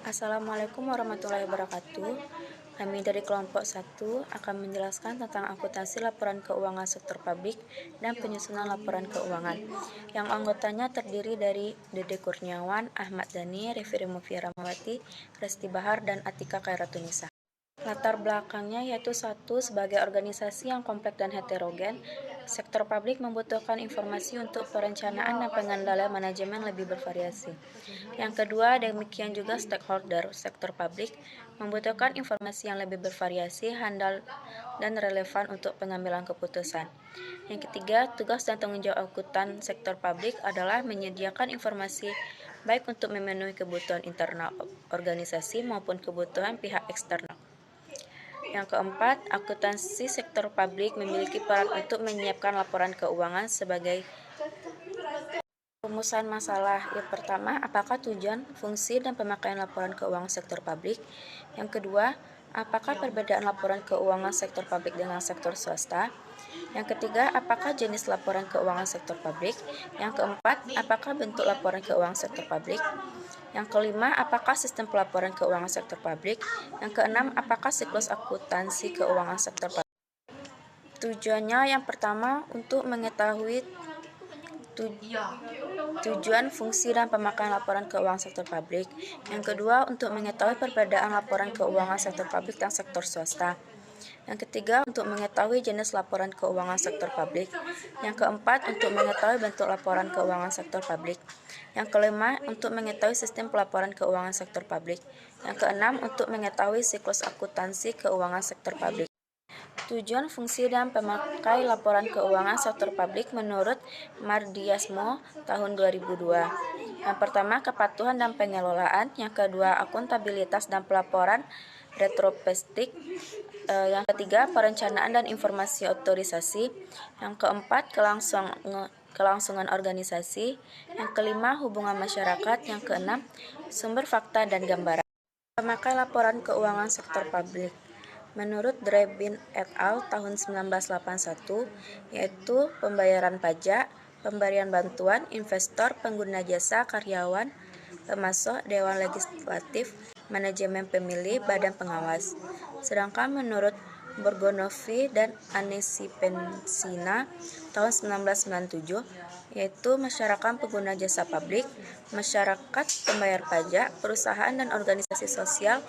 Assalamualaikum warahmatullahi wabarakatuh. Kami dari kelompok 1 akan menjelaskan tentang akuntansi laporan keuangan sektor publik dan penyusunan laporan keuangan. Yang anggotanya terdiri dari Dede Kurniawan, Ahmad Dhani, Revi Ramawati, Resti Bahar, dan Atika Khairatuniza. Latar belakangnya yaitu satu, sebagai organisasi yang kompleks dan heterogen, sektor publik membutuhkan informasi untuk perencanaan dan pengendalian manajemen lebih bervariasi. Yang kedua, demikian juga stakeholder sektor publik membutuhkan informasi yang lebih bervariasi, handal, dan relevan untuk pengambilan keputusan. Yang ketiga, tugas dan tanggung jawab akuntan sektor publik adalah menyediakan informasi baik untuk memenuhi kebutuhan internal organisasi maupun kebutuhan pihak eksternal. Yang keempat, akuntansi sektor publik memiliki peran untuk menyiapkan laporan keuangan sebagai rumusan masalah. Yang pertama, apakah tujuan, fungsi, dan pemakaian laporan keuangan sektor publik? Yang kedua, apakah perbedaan laporan keuangan sektor publik dengan sektor swasta? Yang ketiga, apakah jenis laporan keuangan sektor publik? Yang keempat, apakah bentuk laporan keuangan sektor publik? Yang kelima, apakah sistem pelaporan keuangan sektor publik? Yang keenam, apakah siklus akuntansi keuangan sektor publik? Tujuannya yang pertama untuk mengetahui tujuan, fungsi, dan pemakaian laporan keuangan sektor publik. Yang kedua, untuk mengetahui perbedaan laporan keuangan sektor publik dan sektor swasta. Yang ketiga, untuk mengetahui jenis laporan keuangan sektor publik. Yang keempat, untuk mengetahui bentuk laporan keuangan sektor publik. Yang kelima, untuk mengetahui sistem pelaporan keuangan sektor publik. Yang keenam, untuk mengetahui siklus akuntansi keuangan sektor publik. Tujuan, fungsi, dan pemakai laporan keuangan sektor publik menurut Mardiasmo tahun 2002. Yang pertama, kepatuhan dan pengelolaan. Yang kedua, akuntabilitas dan pelaporan retrospektif. Yang ketiga, perencanaan dan informasi otorisasi. Yang keempat, kelangsungan organisasi. Yang kelima, hubungan masyarakat. Yang keenam, sumber fakta dan gambaran. Pemakai laporan keuangan sektor publik. Menurut Drebin et al. Tahun 1981, yaitu pembayaran pajak, pemberian bantuan, investor, pengguna jasa, karyawan, pemasok, dewan legislatif, manajemen pemilih, badan pengawas. Sedangkan menurut Borgonovi dan Anisipensina tahun 1997, yaitu masyarakat pengguna jasa publik, masyarakat pembayar pajak, perusahaan dan organisasi sosial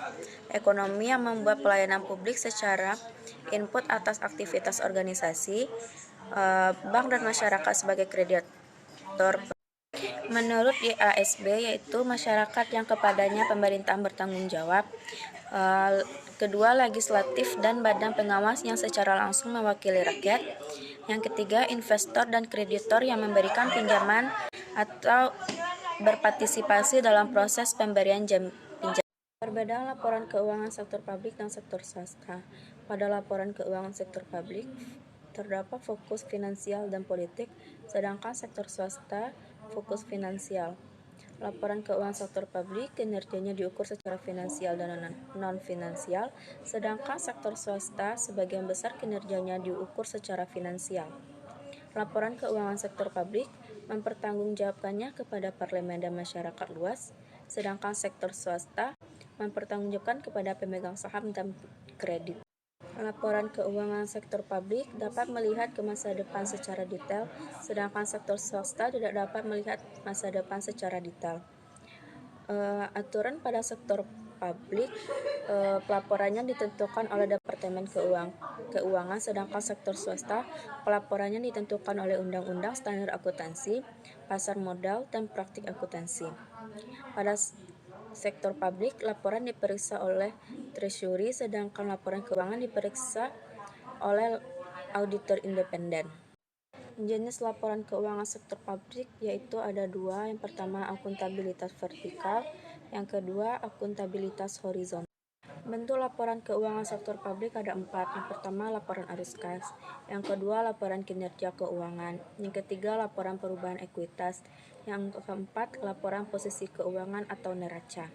ekonomi yang membuat pelayanan publik secara input atas aktivitas organisasi, bank dan masyarakat sebagai kreditor. Menurut IASB, yaitu masyarakat yang kepadanya pemerintahan bertanggung jawab. Kedua, legislatif dan badan pengawas yang secara langsung mewakili rakyat. Yang ketiga, investor dan kreditor yang memberikan pinjaman atau berpartisipasi dalam proses pemberian pinjaman. Perbedaan laporan keuangan sektor publik dan sektor swasta. Pada laporan keuangan sektor publik terdapat fokus finansial dan politik, sedangkan sektor swasta fokus finansial. Laporan keuangan sektor publik kinerjanya diukur secara finansial dan non-finansial, sedangkan sektor swasta sebagian besar kinerjanya diukur secara finansial. Laporan keuangan sektor publik mempertanggungjawabkannya kepada parlemen dan masyarakat luas, sedangkan sektor swasta mempertanggungjawabkan kepada pemegang saham dan kredit. Laporan keuangan sektor publik dapat melihat ke masa depan secara detail, sedangkan sektor swasta tidak dapat melihat masa depan secara detail. Aturan pada sektor publik, pelaporannya ditentukan oleh Departemen Keuangan, sedangkan sektor swasta pelaporannya ditentukan oleh Undang-Undang Standar Akuntansi, Pasar Modal, dan Praktik Akuntansi. Pada sektor publik, laporan diperiksa oleh Treasury, sedangkan laporan keuangan diperiksa oleh auditor independen. Jenis laporan keuangan sektor publik yaitu ada dua. Yang pertama, akuntabilitas vertikal. Yang kedua, akuntabilitas horizontal. Bentuk laporan keuangan sektor publik ada 4. Yang pertama, laporan arus kas. Yang kedua, laporan kinerja keuangan. Yang ketiga, laporan perubahan ekuitas. Yang keempat, laporan posisi keuangan atau neraca.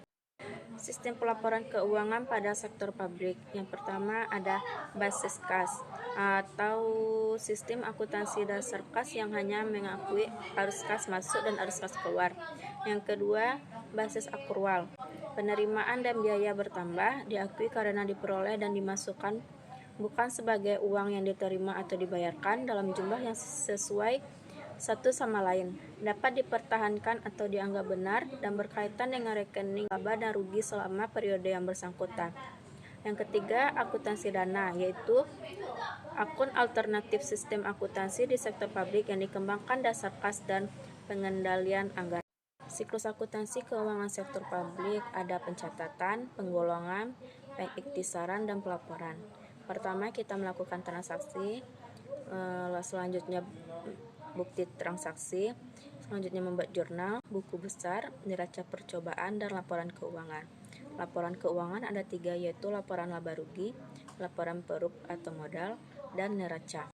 Sistem pelaporan keuangan pada sektor publik. Yang pertama ada basis kas atau sistem akuntansi dasar kas yang hanya mengakui arus kas masuk dan arus kas keluar. Yang kedua, basis akrual. Penerimaan dan biaya bertambah diakui karena diperoleh dan dimasukkan bukan sebagai uang yang diterima atau dibayarkan dalam jumlah yang sesuai satu sama lain, dapat dipertahankan atau dianggap benar, dan berkaitan dengan rekening laba dan rugi selama periode yang bersangkutan. Yang ketiga, akuntansi dana, yaitu akun alternatif sistem akuntansi di sektor publik yang dikembangkan dasar kas dan pengendalian anggaran. Siklus akuntansi keuangan sektor publik ada pencatatan, penggolongan, pengiktisaran, dan pelaporan. Pertama, kita melakukan transaksi, selanjutnya bukti transaksi, selanjutnya membuat jurnal, buku besar, neraca percobaan, dan laporan keuangan. Laporan keuangan ada 3, yaitu laporan laba rugi, laporan peruk atau modal, dan neraca.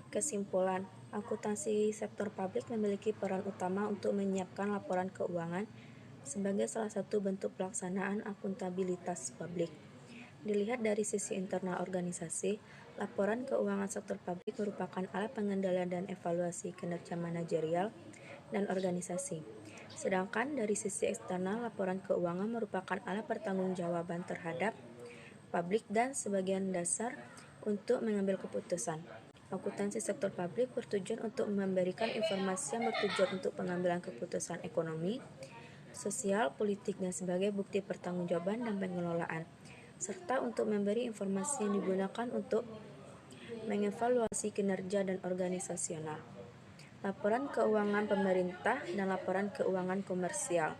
Kesimpulan, akuntansi sektor publik memiliki peran utama untuk menyiapkan laporan keuangan sebagai salah satu bentuk pelaksanaan akuntabilitas publik. Dilihat dari sisi internal organisasi, laporan keuangan sektor publik merupakan alat pengendalian dan evaluasi kinerja manajerial dan organisasi. Sedangkan dari sisi eksternal, laporan keuangan merupakan alat pertanggungjawaban terhadap publik dan sebagian dasar untuk mengambil keputusan. Akuntansi sektor publik bertujuan untuk memberikan informasi yang bertujuan untuk pengambilan keputusan ekonomi, sosial, politik, dan sebagai bukti pertanggungjawaban dan pengelolaan, serta untuk memberi informasi yang digunakan untuk mengevaluasi kinerja dan organisasional. Laporan keuangan pemerintah dan laporan keuangan komersial.